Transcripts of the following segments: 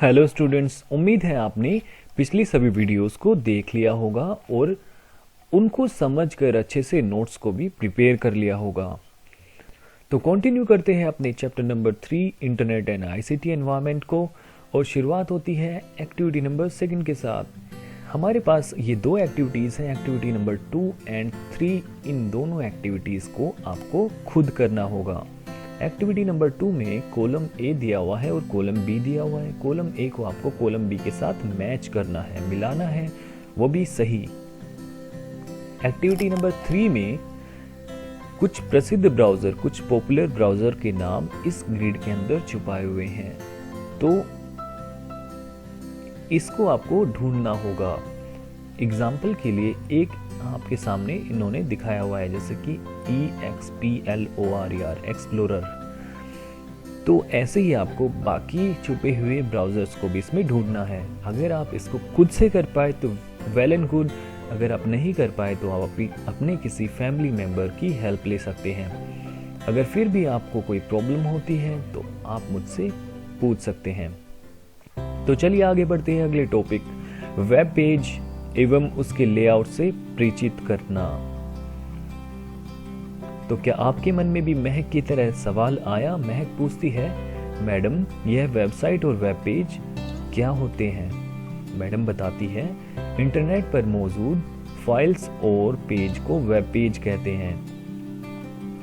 Hello students, उम्मीद है आपने पिछली सभी वीडियोस को देख लिया होगा और उनको समझकर अच्छे से नोट्स को भी प्रिपेयर कर लिया होगा। तो कंटिन्यू करते हैं अपने chapter number 3 internet and ICT environment को और शुरुआत होती है एक्टिविटी नंबर 2 के साथ। हमारे पास ये दो एक्टिविटीज़ हैं, एक्टिविटी नंबर 2 एंड 3। इन दोनों एक्टिविटीज़ को आपको खुद करना होगा। एक्टिविटी नंबर 2 में कॉलम ए दिया हुआ है और कॉलम बी दिया हुआ है। कॉलम ए को आपको कॉलम बी के साथ मैच करना है, मिलाना है, वो भी सही। एक्टिविटी नंबर 3 में कुछ प्रसिद्ध ब्राउज़र, कुछ पॉपुलर ब्राउज़र के नाम इस ग्रिड के अंदर छुपाए हुए हैं, तो इसको आपको ढूंढना होगा। एग्जाम्पल के लिए एक आपके सामने इन्होंने दिखाया हुआ है, जैसे कि EXPLORER एक्सप्लोरर। तो ऐसे ही आपको बाकी छुपे हुए ब्राउज़र्स को भी इसमें ढूंढना है। अगर आप इसको खुद से कर पाए तो वेल एंड गुड, अगर आप नहीं कर पाए तो आप अपने किसी फैमिली मेम्बर की हेल्प ले सकते हैं। अगर फिर भी आपको कोई प्रॉब्लम होती है तो आप मुझसे पूछ सकते हैं। तो चलिए आगे बढ़ते हैं अगले टॉपिक, वेब पेज एवं उसके लेआउट से परिचित करना। तो क्या आपके मन में भी महक की तरह सवाल आया? महक पूछती है, मैडम यह वेबसाइट और वेब पेज क्या होते हैं? मैडम बताती है, इंटरनेट पर मौजूद फाइल्स और पेज को वेब पेज कहते हैं,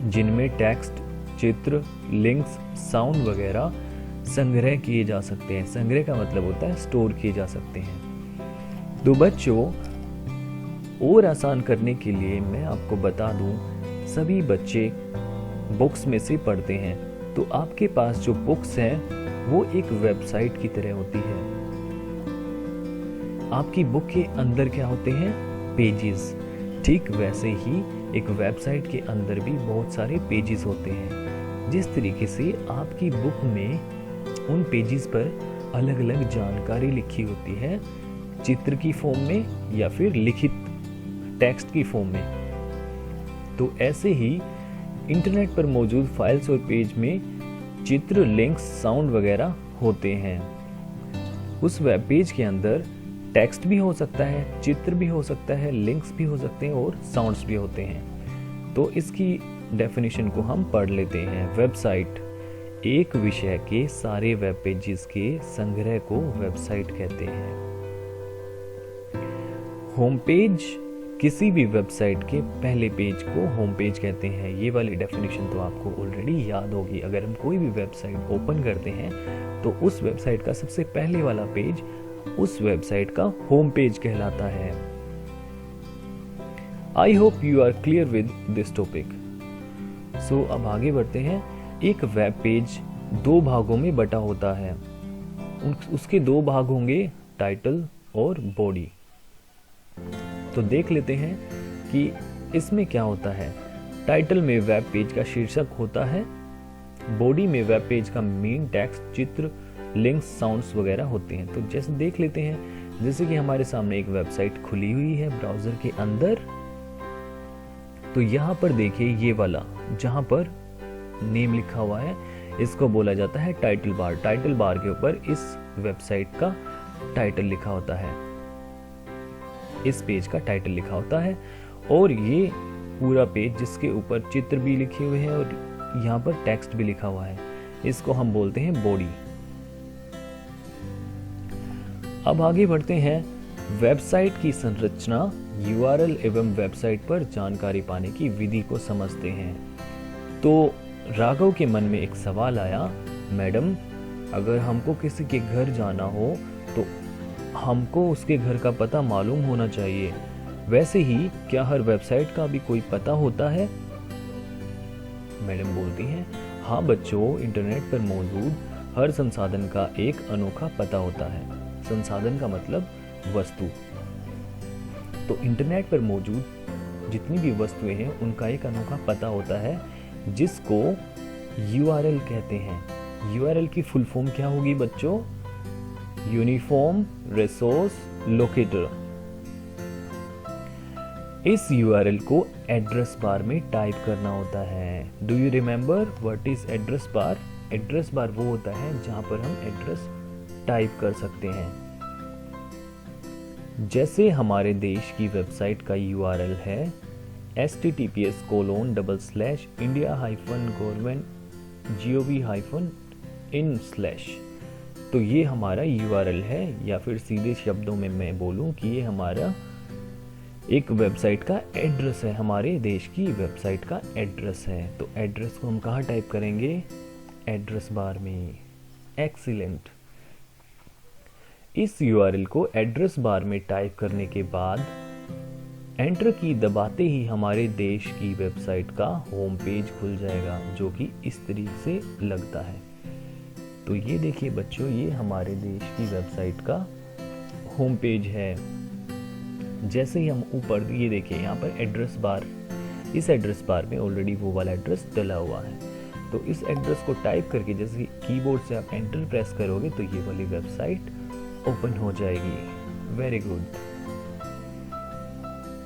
जिनमें टेक्स्ट, चित्र, लिंक्स, साउंड वगैरह संग्रह किए जा सकते हैं। संग्रह का मतलब होता है स्टोर किए जा सकते हैं। तो बच्चों, और आसान करने के लिए मैं आपको बता दूं, सभी बच्चे बुक्स में से पढ़ते हैं, तो आपके पास जो बुक्स हैं वो एक वेबसाइट की तरह होती है। आपकी बुक के अंदर क्या होते हैं? पेजेस। ठीक वैसे ही एक वेबसाइट के अंदर भी बहुत सारे पेजेस होते हैं। जिस तरीके से आपकी बुक में उन पेजेस पर अलग अलग जानकारी लिखी होती है, चित्र की फॉर्म में या फिर लिखित टेक्स्ट की फॉर्म में, तो ऐसे ही इंटरनेट पर मौजूद फाइल्स और पेज में चित्र, लिंक्स, साउंड वगैरह होते हैं। उस वेब पेज के अंदर टेक्स्ट भी हो सकता है, चित्र भी हो सकता है, लिंक्स भी हो सकते हैं और साउंड्स भी होते हैं। तो इसकी डेफिनेशन को हम पढ़ लेते हैं। वेबसाइट एक विषय के सारे वेब पेजेस के संग्रह को वेबसाइट कहते हैं। होम पेज किसी भी वेबसाइट के पहले पेज को होम पेज कहते हैं। ये वाली डेफिनेशन तो आपको ऑलरेडी याद होगी। अगर हम कोई भी वेबसाइट ओपन करते हैं तो उस वेबसाइट का सबसे पहले वाला पेज उस वेबसाइट का होम पेज कहलाता है। I hope you are clear with this topic. So अब आगे बढ़ते हैं। एक वेब पेज दो भागों में बटा होता है। उसके दो भाग होंगे, टाइटल और बॉडी। तो देख लेते हैं कि इसमें क्या होता है। टाइटल में वेब पेज का शीर्षक होता है, बॉडी में वेब पेज का मेन टेक्स्ट, चित्र, लिंक्स, साउंड्स वगैरह होते हैं। तो जैसे देख लेते हैं, जैसे कि हमारे सामने एक वेबसाइट खुली हुई है ब्राउजर के अंदर। तो यहाँ पर देखिए, ये वाला जहाँ पर नेम लिखा हुआ है, इसको बोला जाता है टाइटल बार। टाइटल बार के ऊपर इस वेबसाइट का टाइटल लिखा होता है, इस पेज का टाइटल लिखा होता है। और ये पूरा पेज जिसके ऊपर चित्र भी लिखे हुए हैं और यहाँ पर टेक्स्ट भी लिखा हुआ है, इसको हम बोलते हैं बॉडी। अब आगे बढ़ते हैं। वेबसाइट की संरचना, यूआरएल एवं वेबसाइट पर जानकारी पाने की विधि को समझते हैं। तो राघव के मन में एक सवाल आया, मैडम अगर हमको किसी के घर जाना हो तो हमको उसके घर का पता मालूम होना चाहिए, वैसे ही क्या हर वेबसाइट का भी कोई पता होता है? मैडम बोलती हैं, हाँ बच्चों, इंटरनेट पर मौजूद हर संसाधन का एक अनोखा पता होता है। संसाधन का मतलब वस्तु। तो इंटरनेट पर मौजूद जितनी भी वस्तुएं हैं उनका एक अनोखा पता होता है, जिसको यूआरएल कहते हैं। यूआरएल की फुल फॉर्म क्या होगी बच्चों? Uniform resource locator. इस यूआरएल को एड्रेस बार में टाइप करना होता है। Do you remember what is address bar? Address bar वो होता है जहां पर हम एड्रेस टाइप कर सकते हैं। जैसे हमारे देश की वेबसाइट का URL है https://india-government-gov-in/, तो ये हमारा URL है, या फिर सीधे शब्दों में मैं बोलूं कि ये हमारा एक वेबसाइट का एड्रेस है, हमारे देश की वेबसाइट का एड्रेस है। तो एड्रेस को हम कहाँ टाइप करेंगे? एड्रेस बार में। एक्सीलेंट। इस URL को एड्रेस बार में टाइप करने के बाद एंटर की दबाते ही हमारे देश की वेबसाइट का होम पेज खुल जाएगा, जो कि इस तरीके से लगता है। तो ये देखिए बच्चों, ये हमारे देश की वेबसाइट का होम पेज है। जैसे ही हम ऊपर, ये देखिए यहाँ पर एड्रेस बार, इस एड्रेस बार में ऑलरेडी वो वाला एड्रेस डला हुआ है। तो इस एड्रेस को टाइप करके जैसे कीबोर्ड से आप एंटर प्रेस करोगे तो ये वाली वेबसाइट ओपन हो जाएगी। Very good.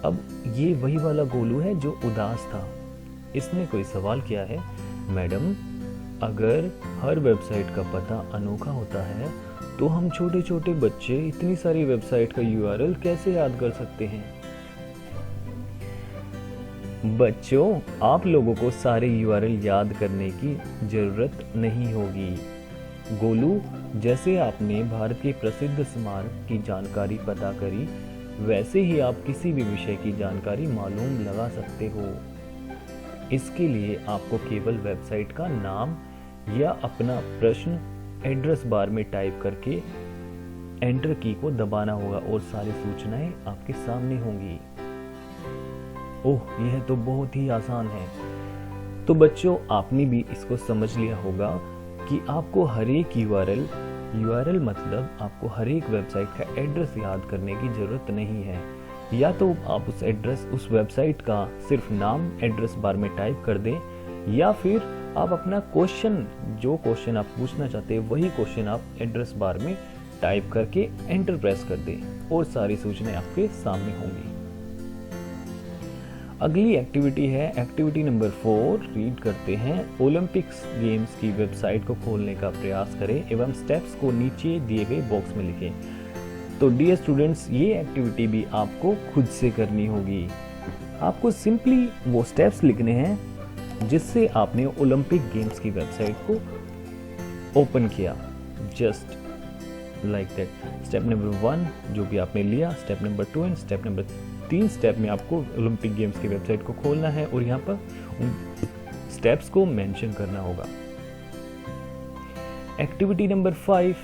अब ये वही वाला गोलू है जो उदास था। इसने कोई सवाल किया है, मैडम अगर हर वेबसाइट का पता अनोखा होता है तो हम छोटे छोटे बच्चे इतनी सारी वेबसाइट का URL कैसे याद कर सकते हैं? बच्चों, आप लोगों को सारे URL याद करने की जरूरत नहीं होगी। गोलू, जैसे आपने भारत के प्रसिद्ध स्मारक की जानकारी पता करी, वैसे ही आप किसी भी विषय की जानकारी मालूम लगा सकते हो। इसके लिए आपको केवल वेबसाइट का नाम या अपना प्रश्न एड्रेस बार में टाइप करके एंटर की को दबाना होगा और सारी सूचनाएं आपके सामने होंगी। ओह, यह तो बहुत ही आसान है। तो बच्चों, आपने भी इसको समझ लिया होगा कि आपको हर एक URL मतलब आपको हर एक वेबसाइट का एड्रेस याद करने की जरूरत नहीं है। या तो आप उस वेबसाइट का सिर्फ नाम एड्रेस बार में टाइप कर दें, या फिर आप अपना जो क्वेश्चन आप पूछना चाहते हैं वही क्वेश्चन आप एड्रेस बार में टाइप करके एंटर प्रेस कर दें और सारी सूचनाएं आपके सामने होंगी। अगली एक्टिविटी है एक्टिविटी नंबर 4। रीड करते हैं। ओलंपिक्स गेम्स की वेबसाइट को खोलने का प्रयास करें एवं स्टेप्स को नीचे दिए गए बॉक्स में लिखें। तो डियर स्टूडेंट्स, ये एक्टिविटी भी आपको खुद से करनी होगी। आपको सिंपली वो स्टेप्स लिखने हैं जिससे आपने ओलंपिक गेम्स की वेबसाइट को ओपन किया। Just like that. Step number 1 जो भी आपने लिया, step number 2 and step number 3 step में आपको ओलंपिक गेम्स की वेबसाइट को खोलना है और यहाँ पर उन स्टेप्स को मेंशन करना होगा। एक्टिविटी नंबर 5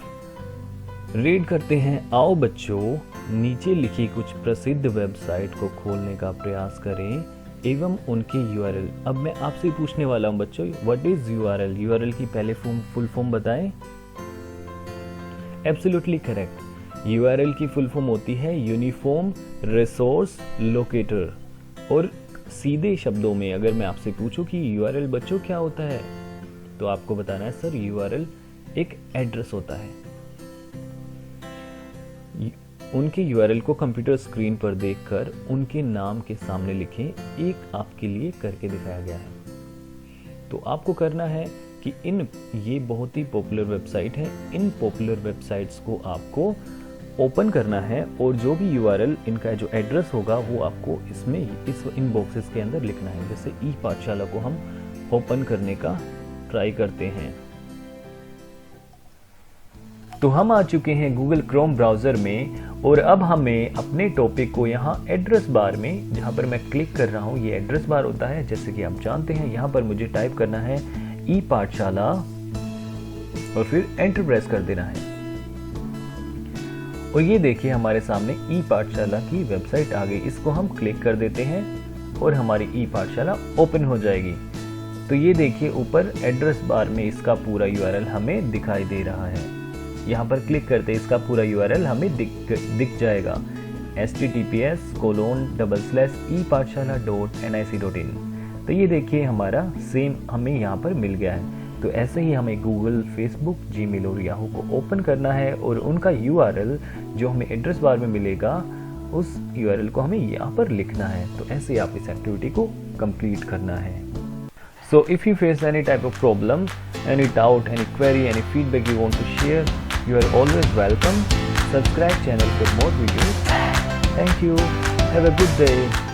रीड करते हैं। आओ बच्चों, नीचे लिखी कुछ प्रसिद्ध वेबसाइट को खोलने का प्रयास करें एवं उनके URL। अब मैं आपसे पूछने वाला हूं बच्चों, व्हाट इज URL? URL की पहले फुल फॉर्म बताएं। Absolutely correct. URL की फुल फॉर्म होती है यूनिफॉर्म रिसोर्स लोकेटर। और सीधे शब्दों में अगर मैं आपसे पूछूं कि URL बच्चों क्या होता है, तो आपको बताना है सर URL एक एड्रेस होता है। उनके URL को कंप्यूटर स्क्रीन पर देखकर उनके नाम के सामने लिखें। एक आपके लिए करके दिखाया गया है। तो आपको करना है कि ये बहुत ही पॉपुलर वेबसाइट है, इन पॉपुलर वेबसाइट्स को आपको ओपन करना है और जो भी URL इनका जो एड्रेस होगा वो आपको इन बॉक्सेस के अंदर लिखना है। जैसे ई-पाठशाला को हम ओपन करने का ट्राई करते हैं। तो हम आ चुके हैं गूगल क्रोम ब्राउजर में और अब हमें अपने टॉपिक को यहाँ एड्रेस बार में, जहाँ पर मैं क्लिक कर रहा हूँ, ये एड्रेस बार होता है जैसे कि आप जानते हैं। यहाँ पर मुझे टाइप करना है ई-पाठशाला और फिर एंटर प्रेस कर देना है। और ये देखिए हमारे सामने ई-पाठशाला की वेबसाइट आ गई। इसको हम क्लिक कर देते हैं और हमारी ई-पाठशाला ओपन हो जाएगी। तो ये देखिए ऊपर एड्रेस बार में इसका पूरा URL हमें दिखाई दे रहा है। यहाँ पर क्लिक करते इसका पूरा URL हमें दिख जाएगा https://e-pathshala.nic.in। तो ये देखिए हमारा सेम हमें यहाँ पर मिल गया है। तो ऐसे ही हमें गूगल, फेसबुक, जीमेल और याहू को ओपन करना है और उनका URL जो हमें एड्रेस बार में मिलेगा उस URL को हमें यहाँ पर लिखना है। तो ऐसे आप इस एक्टिविटी को कंप्लीट करना है। So if you face any type of problem, any doubt, any query, any feedback you want to share, You are always welcome. Subscribe channel for more videos. Thank you. Have a good day.